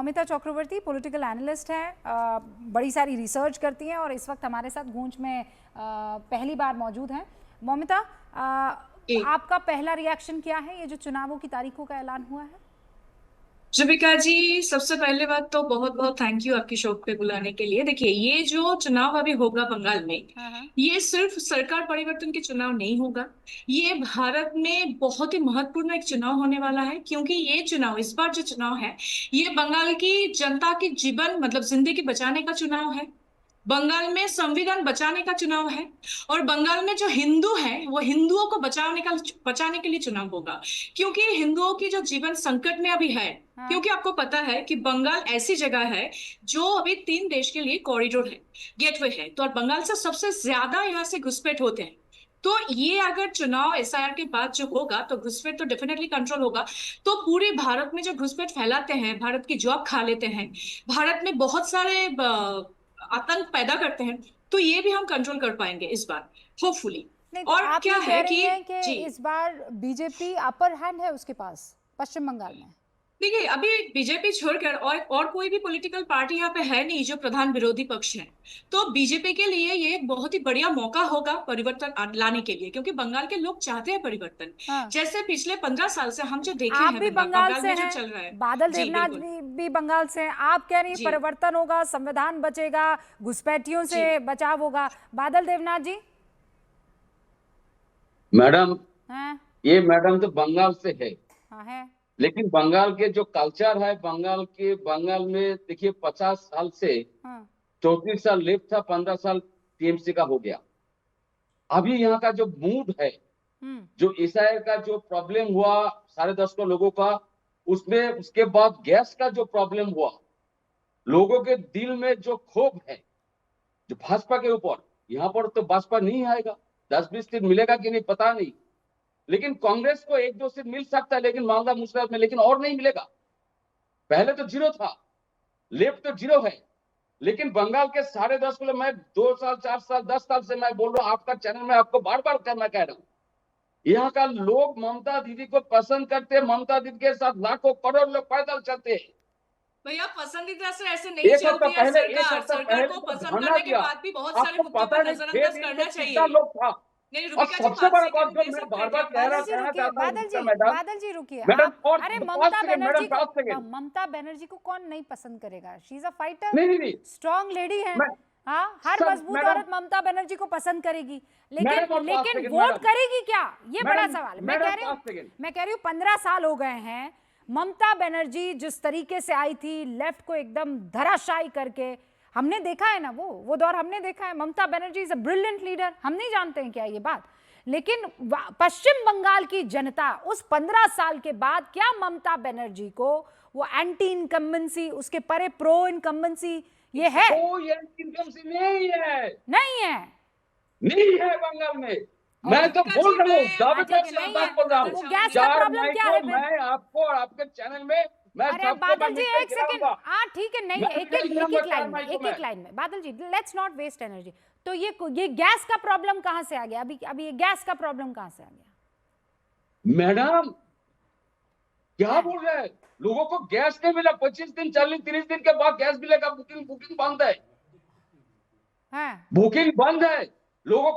मौमिता चक्रवर्ती political analyst हैं, बड़ी सारी रिसर्च करती हैं और इस वक्त हमारे साथ गूंज में पहली बार मौजूद हैं। मौमिता, आपका पहला रिएक्शन क्या है ये जो चुनावों की तारीखों का ऐलान हुआ है? जुबिका जी, सबसे पहले बात तो बहुत बहुत थैंक यू आपकी शो पे बुलाने के लिए। देखिए, ये जो चुनाव अभी होगा बंगाल में, हाँ हाँ। ये सिर्फ सरकार परिवर्तन के चुनाव नहीं होगा। ये भारत में बहुत ही महत्वपूर्ण एक चुनाव होने वाला है, क्योंकि ये चुनाव, इस बार जो चुनाव है, ये बंगाल की जनता की जीवन मतलब जिंदगी बचाने का चुनाव है। बंगाल में संविधान बचाने का चुनाव है। और बंगाल में जो हिंदू है वो हिंदुओं को बचाने के लिए चुनाव होगा, क्योंकि हिंदुओं की जो जीवन संकट में अभी है। हाँ। क्योंकि आपको पता है कि बंगाल ऐसी जगह है जो अभी 3 देश के लिए कॉरिडोर है, गेटवे है, तो और बंगाल से सबसे ज्यादा यहाँ से घुसपैठ होते हैं। तो ये अगर चुनाव एसआईआर के बाद जो होगा तो घुसपैठ तो डेफिनेटली कंट्रोल होगा। तो पूरे भारत में जो घुसपैठ फैलाते हैं, भारत की जॉब खा लेते हैं, भारत में बहुत सारे आतंक पैदा करते हैं, तो ये भी हम कंट्रोल कर पाएंगे इस बार, होपफुली। नहीं तो और आप क्या ये कह है रही कि हैं कि जी, इस बार बीजेपी अपर हैंड है उसके पास पश्चिम बंगाल में? देखिए, अभी बीजेपी छोड़कर और कोई भी पॉलिटिकल पार्टी यहाँ पे है नहीं जो प्रधान विरोधी पक्ष है। तो बीजेपी के लिए ये एक बहुत ही बढ़िया मौका होगा परिवर्तन लाने के लिए, क्योंकि बंगाल के लोग चाहते हैं परिवर्तन। हाँ। जैसे पिछले 15 साल से हम जो देखे आप हैं भी बंगाल बंगाल से में जो हैं, चल रहा है। बादल जी देवनाथ बिल्कुल। भी बंगाल से हैं। आप कह रही हैं जी परिवर्तन होगा, संविधान बचेगा, घुसपैठियों जी से बचाव होगा। बादल देवनाथ जी? मैडम, हैं? ये मैडम तो बंगाल से है, हाँ है। लेकिन बंगाल के जो कल्चर है, बंगाल में देखिए 50 साल से हाँ। 34 साल लेफ्ट था, 15 साल टीएमसी का हो गया। अभी यहाँ का जो मूड है, हम्म। जो एसआईआर का जो प्रॉब्लम हुआ 10.5 करोड़ लोगों का, उसमें उसके बाद गैस का जो प्रॉब्लम हुआ, लोगों के दिल में जो क्षोभ है जो भाजपा के ऊपर, यहाँ पर तो भाजपा नहीं आएगा। 10-20 सीट मिलेगा कि नहीं पता नहीं, लेकिन कांग्रेस को 1-2 सीट मिल सकता है, लेकिन मालदा मुर्शिदाबाद में, लेकिन और नहीं मिलेगा। पहले तो जीरो था, लेफ्ट तो जीरो है, लेकिन बंगाल के 10.5 किलो, मैं 2 साल 4 साल 10 साल से मैं बोल रहा हूँ, आपका चैनल में आपको बार बार करना कह रहा हूँ, यहाँ का लोग ममता दीदी को पसंद करते हैं। ममता दीदी के साथ लाखों करोड़ लोग पैदल चलते हैं। भैया, पसंदीदा से ऐसे नहीं एक हफ्ता चलती है पहले एक सरकार। हफ्ता सरकार पहले को तो पसंद धरना करने के दिया, बाद भी बहुत सारे आपको मुद्दों पता पर नहीं 6 नजरअंदाज दिन में करना कितना चाहिए। लोग था। नहीं, और रुबिका जी, सबसे 5 बड़ा बात सेकंड जो दे मैं सकते बार हैं क्या बार आप? बादल जी कहना रुकिए, चाहता हूँ बादल जी, मैडम, बादल जी रुकिए। मैडम, आप और अरे 5 ममता सेकंड बनर्जी मैडम, को, 5 सेकंड। ममता बनर्जी को कौन नहीं पसंद करेगा? शी इज अ फाइटर, नहीं नहीं नहीं, स्ट्रॉन्ग लेडी है। मैं हाँ, हर सब मजबूत मैडम, औरत ममता बनर्जी को पसंद करेगी, लेकिन मैडम और 5 लेकिन सेकंड वोट मैडम, करेगी क्या, ये बड़ा मैडम, सवाल है। Madam 5 second. मैं कह रही हूँ 15 साल हो गए हैं। ममता बनर्जी जिस तरीके से आई थी, लेफ्ट को एकदम धराशायी करके, हमने देखा है ना, वो दौर हमने देखा है। Mamata Banerjee is a brilliant leader, हम नहीं जानते हैं क्या ये बात? लेकिन पश्चिम बंगाल की जनता उस 15 साल के बाद क्या ममता बनर्जी को वो एंटी इनकम्बेंसी, उसके परे प्रो इनकम्बेंसी ये है? कोई इनकम से नहीं है, नहीं है। नहीं है बंगाल में। मैं ओके। तो रुबिका जी, बोल रहा हूँ, मैं ठीक दावेदार है, से नहीं है बात कर रहा बताना हूँ। वो गैस चाहूंगी। का 4 प्रॉब्लम मई क्या को है फिर? मैं आपको और आपके चैनल में, मैं अरे सबको मैं बादल जी मिठाई एक सेकंड, खिलाऊंगा। हाँ ठीक है, नहीं मैं एक मिठाई एक एक खिलाऊंगा एक 4 लाइन में, मई को एक मैं। एक लाइन में। बादल जी, लेट्स नॉट वेस्ट एनर्जी। तो ये गैस का प्रॉब्लम कहाँ से आ गया? अभी अभी ये गैस का प्रॉब्लम कहाँ से आ गया? मैडम, क्या है? बोल रहे हैं? लोगों को गैस नहीं मिला, 25 दिन 40 30 दिन के बाद गैस मिलेगा। बुकिंग बुकिंग बंद है, है? बुकिंग बंद है। लोगों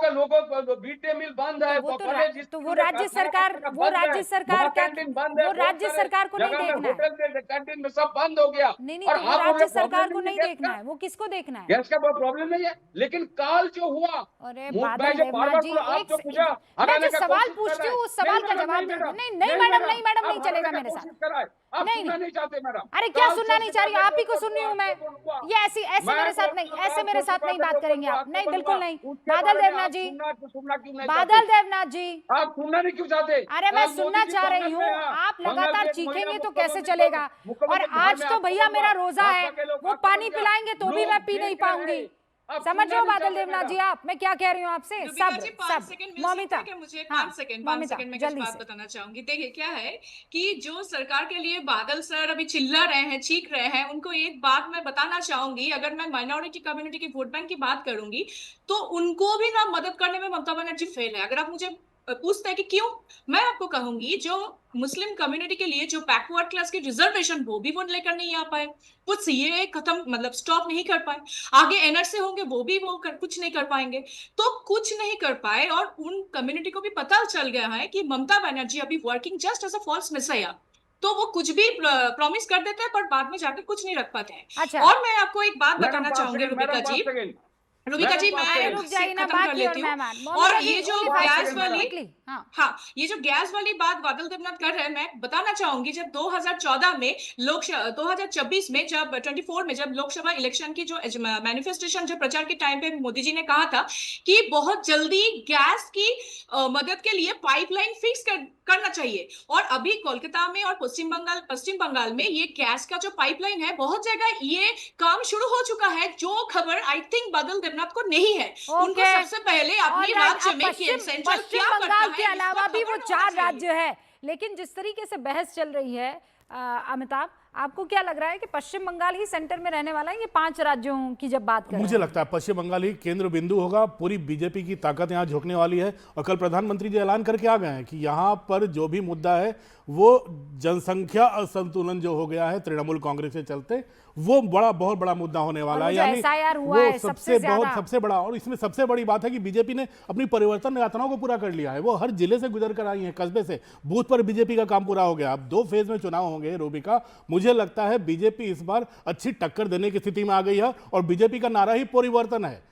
मिड डे मील बंद तो है, वो कॉलेज तो स्कूल में खाना पकाना बंद है, वहाँ क्या, कैंटीन बंद है, वो बहुत राज्य सारे सरकार को नहीं जगह में देखना है? होटल में कैंटीन में सब बंद हो गया। नहीं नहीं, और तो वो आप बोल राज्य रहे सरकार प्रॉब्लम को नहीं है नहीं गैस देखना का? है, वो किसको देखना है? गैस का कोई प्रॉब्लम नहीं है, लेकिन काल जो हुआ, अरे मैं बादल जो बार देवनाथ बार जी, बोला, आप जो पूछा मैं हटाने जो का सवाल कोशिश कर पूछती रहे हूँ हैं। उस सवाल नहीं का मैडम, जवाब नहीं दे। मैडम, नहीं नहीं नहीं मैडम, मैडम, नहीं मैडम, आप नहीं हटाने चलेगा का मेरे साथ। कोशिश कर रहे हैं। आप नहीं सुनना नहीं, नहीं चाहते मैडम। अरे क्या काल सुनना से नहीं चाह रही? शिकायत आप ही को जो सुन रही हूँ मैं। बोलूंगा, ये ऐसे ऐसे मैं मेरे साथ नहीं, बोलूंगा, ऐसे काल मेरे से साथ नहीं शिकायत बात जो करेंगे बोलूंगा, आप। आपको नहीं, बोलूंगा, बिल्कुल नहीं। उसके बादल बारे में देवनाथ आप जी, सुनना क्यों नहीं बादल चाहते? देवनाथ जी, आप सुनना नहीं क्यों चाहते? अरे मैं काल सुनना मोदी जी चाह रही बंगाल हूँ। में है, आप बंगाल लगातार की एक महिला चीखेंगे तो कैसे मुख्यमंत्री को, चलेगा? और मुख्यमंत्री घर आज में तो आपको भैया बोलूंगा, मेरा रोजा है, भाजपा के लोग वो आपको पानी बोल दिया, पिलाएंगे तो भी लोग मैं पी नहीं देख रहे पाऊंगी। हैं। आप समझ रहे सुनना हो नहीं बादल चाहते देवनाथ जी मैडम। आप, मैं क्या कह रही हूँ आपसे? रुबिका जी, सब्र 5 सब्र। सेकंड मिल सकते मौमिता, हैं क्या मुझे? हाँ 5 सेकंड में कुछ जल्दी बात से। बताना चाहूंगी। देखिए, क्या है कि जो सरकार के लिए बादल सर अभी चिल्ला रहे हैं, चीख रहे हैं, उनको एक बात मैं बताना चाहूंगी। अगर मैं माइनॉरिटी कम्युनिटी की वोट बैंक की बात करूंगी, तो उनको भी ना मदद करने में ममता बनर्जी फेल है। अगर आप मुझे पूछते हैं कि क्यों। मैं आपको कहूंगी, जो मुस्लिम कम्युनिटी के लिए जो बैकवर्ड क्लास की रिजर्वेशन वो भी लेकर नहीं आ पाए, वो सीए खत्म मतलब स्टॉप नहीं कर पाए, आगे एनआरसी होंगे वो भी कुछ नहीं कर पाएंगे। तो कुछ नहीं कर पाए, और उन कम्युनिटी को भी पता चल गया है कि ममता बनर्जी अभी working just as a false messiah. तो वो कुछ भी प्रॉमिस कर देते हैं पर बाद में जाकर कुछ नहीं रख पाते हैं। अच्छा। और मैं आपको एक बात बताना चाहूंगी रुबिका जी, मैं रुक जाइए ना, खत्म कर बाकी और लेती हूँ। मेहमान और मोनिका जी, ये जो only 5 गैस seconds, वाली, quickly, हाँ हाँ, ये जो गैस वाली बात बादल देवनाथ कर रहे हैं, मैं बताना चाहूंगी, जब 2014 में 2026 में जब 24 में जब लोकसभा इलेक्शन की जो मैनिफेस्टेशन जो प्रचार के टाइम पे मोदी जी ने कहा था कि बहुत जल्दी गैस की मदद के लिए पाइपलाइन फिक्स करना चाहिए। और अभी कोलकाता में और पश्चिम बंगाल में ये गैस का जो पाइपलाइन है, बहुत जगह ये काम शुरू हो चुका है। जो खबर आई थिंक बादल देवनाथ को नहीं है, उनको सबसे पहले अपने राज्य में सेंट्रल पश्चिम क्या करता बंगाल है के अलावा इसका भी वो खबर 4 होना चाहिए। राज्य है। लेकिन जिस तरीके से बहस चल रही है अमिताभ, आपको क्या लग रहा है कि पश्चिम बंगाल ही सेंटर में रहने वाला है? ये 5 राज्यों की जब बात करें, मुझे लगता है पश्चिम बंगाल ही केंद्र बिंदु होगा। पूरी बीजेपी की ताकत यहाँ झोंकने वाली है। और कल प्रधानमंत्री जी ऐलान करके आ गए हैं कि यहाँ पर जो भी मुद्दा है वो जनसंख्या असंतुलन जो हो गया है तृणमूल कांग्रेस के चलते, वो बहुत बड़ा मुद्दा होने वाला है। यानी SIR हुआ वो है सबसे बड़ा। और इसमें सबसे बड़ी बात है कि बीजेपी ने अपनी परिवर्तन यात्राओं को पूरा कर लिया है। वो हर जिले से गुजर कर आई है, कस्बे से, बूथ पर बीजेपी का काम पूरा हो गया। अब 2 फेज में चुनाव होंगे रूबिका। मुझे लगता है बीजेपी इस बार अच्छी टक्कर देने की स्थिति में आ गई है। और बीजेपी का नारा ही परिवर्तन है,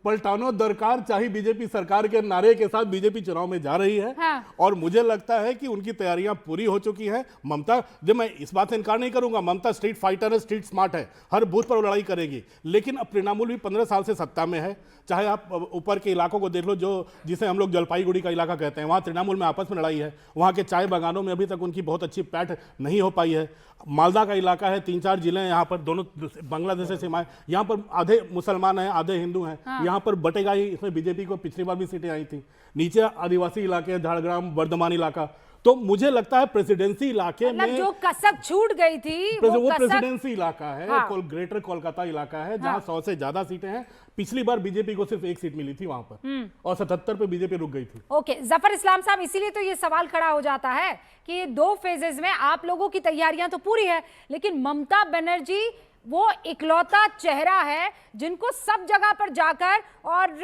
पलटानो दरकार चाहिए बीजेपी सरकार के नारे के साथ बीजेपी चुनाव में जा रही है। हाँ। और मुझे लगता है कि उनकी तैयारियां पूरी हो चुकी हैं। ममता, जब मैं इस बात से इनकार नहीं करूंगा, ममता स्ट्रीट फाइटर है, स्ट्रीट स्मार्ट है, हर बूथ पर वो लड़ाई करेगी। लेकिन अब तृणमूल भी 15 साल से सत्ता में है। चाहे आप ऊपर के इलाकों को देख लो, जो जिसे हम लोग जलपाईगुड़ी का इलाका कहते हैं, वहाँ तृणमूल में आपस में लड़ाई है। वहाँ के चाय बागानों में अभी तक उनकी बहुत अच्छी पैठ नहीं हो पाई है। मालदा का इलाका है, 3-4 जिले हैं यहाँ पर, दोनों बांग्लादेश से सीमाएं, यहाँ पर आधे मुसलमान हैं, आधे हिंदू हैं। हाँ। यहाँ पर बटेगा ही। इसमें बीजेपी को पिछली बार भी सीटें आई थी। नीचे आदिवासी इलाके, झाड़ग्राम, वर्धमान इलाका। तो मुझे लगता है प्रेसिडेंसी इलाके मतलब में जो कसक छूट गई थी वो कसक, प्रेसिडेंसी इलाका है। हाँ। ग्रेटर कोलकाता इलाका है, जहां हाँ। 100 से ज्यादा सीटें हैं। पिछली बार बीजेपी को सिर्फ 1 सीट मिली थी वहां पर, और 77 पे बीजेपी रुक गई थी। ओके, जफर इस्लाम साहब, इसीलिए तो ये सवाल खड़ा हो जाता है कि 2 फेजेस में आप लोगों की तैयारियां तो पूरी है, लेकिन ममता बनर्जी वो इकलौता चेहरा है जिनको सब जगह पर जाकर और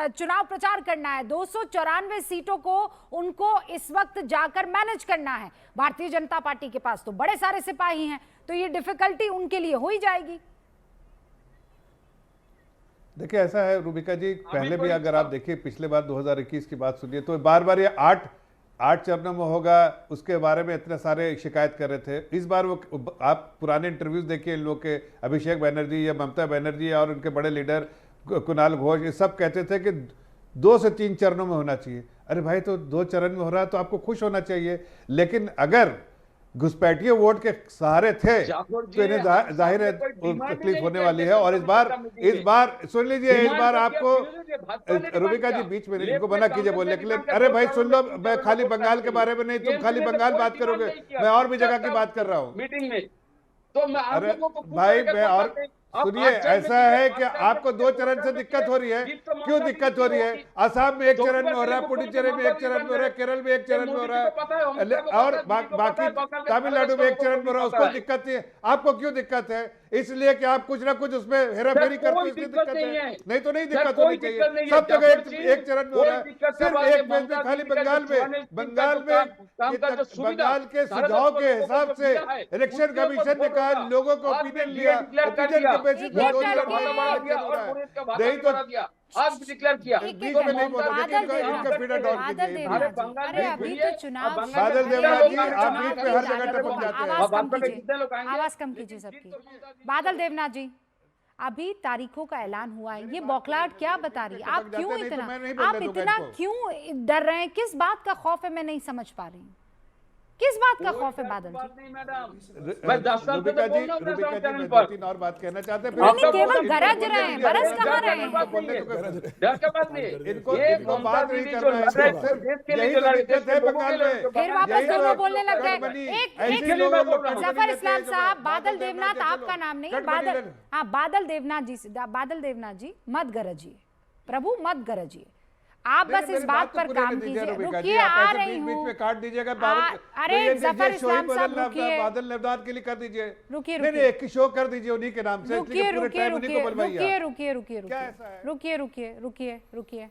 चुनाव प्रचार करना है। 294 सीटों को उनको इस वक्त जाकर मैनेज करना है। भारतीय जनता पार्टी के पास तो बड़े सारे सिपाही हैं, तो ये डिफिकल्टी उनके लिए हो ही जाएगी। देखिए, ऐसा है रूबिका जी, पहले भी अगर आप देखिए पिछले बार 2021 की बात सुनिए तो बार ये 8 चरणों में होगा, उसके बारे में इतने सारे शिकायत कर रहे थे। इस बार वो आप पुराने इंटरव्यूज देखिए इन लोग के, अभिषेक बनर्जी या ममता बनर्जी और उनके बड़े लीडर कुणाल घोष, ये सब कहते थे कि 2 से 3 चरणों में होना चाहिए। अरे भाई, तो 2 चरण में हो रहा है तो आपको खुश होना चाहिए। लेकिन अगर घुसपैठिए वोट के सहारे थे तो इन्हें जाहिर है तकलीफ होने वाली है। और इस बार सुन लीजिए, इस बार आपको, रूबिका जी बीच में इनको मना कीजिए बोलने के लिए। अरे भाई सुन लो, मैं खाली बंगाल के बारे में नहीं, तुम खाली बंगाल बात करोगे, मैं और भी जगह की बात कर रहा हूँ मीटिंग में। तो मैं अरे भाई, मैं और सुनिए, ऐसा है कि आपको 2 चरण से दिक्कत हो रही है। क्यों दिक्कत हो रही है? असम में 1 चरण में हो रहा है, पुडुचेरी में 1 चरण में हो रहा है, केरल में 1 चरण में हो रहा है, और बाकी तमिलनाडु में 1 चरण में हो रहा है। उसको दिक्कत नहीं है, आपको क्यों दिक्कत है? इसलिए कि आप कुछ ना कुछ उसमें हेराफेरी करते हो, इसलिए दिक्कत है। नहीं तो नहीं दिक्कत होनी चाहिए। सब जगह 1 चरण में हो रहा है, सिर्फ 1 फेज में खाली बंगाल के सुझाव के हिसाब से इलेक्शन कमीशन ने कहा, लोगों को ओपिनियन लिया, ओपिनियन के बेसिस पे 2 चरण में इलेक्शन हो रहा है। नहीं तो आज डिक्लेयर किया। बीच में नहीं बोला, इनका फीडर डाउन कीजिए। अरे अभी तो चुनाव, बादल देवनाथ जी, आप बीच में हर जगह टपक जाते हैं। आवाज कम कीजिए सबकी। बादल देवनाथ जी, अभी तारीखों का ऐलान हुआ है, ये बौखलाहट क्या बता रही है? आप क्यों इतना क्यों डर रहे हैं? किस बात का खौफ है? मैं नहीं समझ पा रही हूँ, किस बात का खौफ है बादल जी? मैं 10 साल से रूबिका जी, मैं 2-3 और बात कहना चाहते हैं। नहीं, केवल गरज रहे हैं, बरस कहाँ रहे हैं? डर का बात नहीं, इनको बात नहीं करना है, सिर्फ यही तो दिक्कत है बंगाल में। फिर वापस दोनों बोलने लग गए। एक जफर इस्लाम साहब, बादल देवनाथ आपका नाम नहीं, बादल देवनाथ जी, मत गरजिए प्रभु, मत गरजिए। आप नहीं, बस मेरी इस बात तो पर पूरी काम करने दीजिए कीजिए। रुबिका जी, रुकिए, आप आ ऐसे रही बीच हूँ। में काट दीजिएगा अरे जफर इस्लाम साहब, रुकिए बादल नवदाद के लिए कर दीजिए। रुकिए, नहीं, रुकिए। एक की शो कर दीजिए उन्हीं के नाम से, इसलिए रुकिए पूरे रुकिए टाइम उन्हीं को रुकिए बुलवाइए रुकिए आप। रुकिए रुकिए क्या ऐसा है? रुकिए रुकिए रुकिए रुकिए रुकिए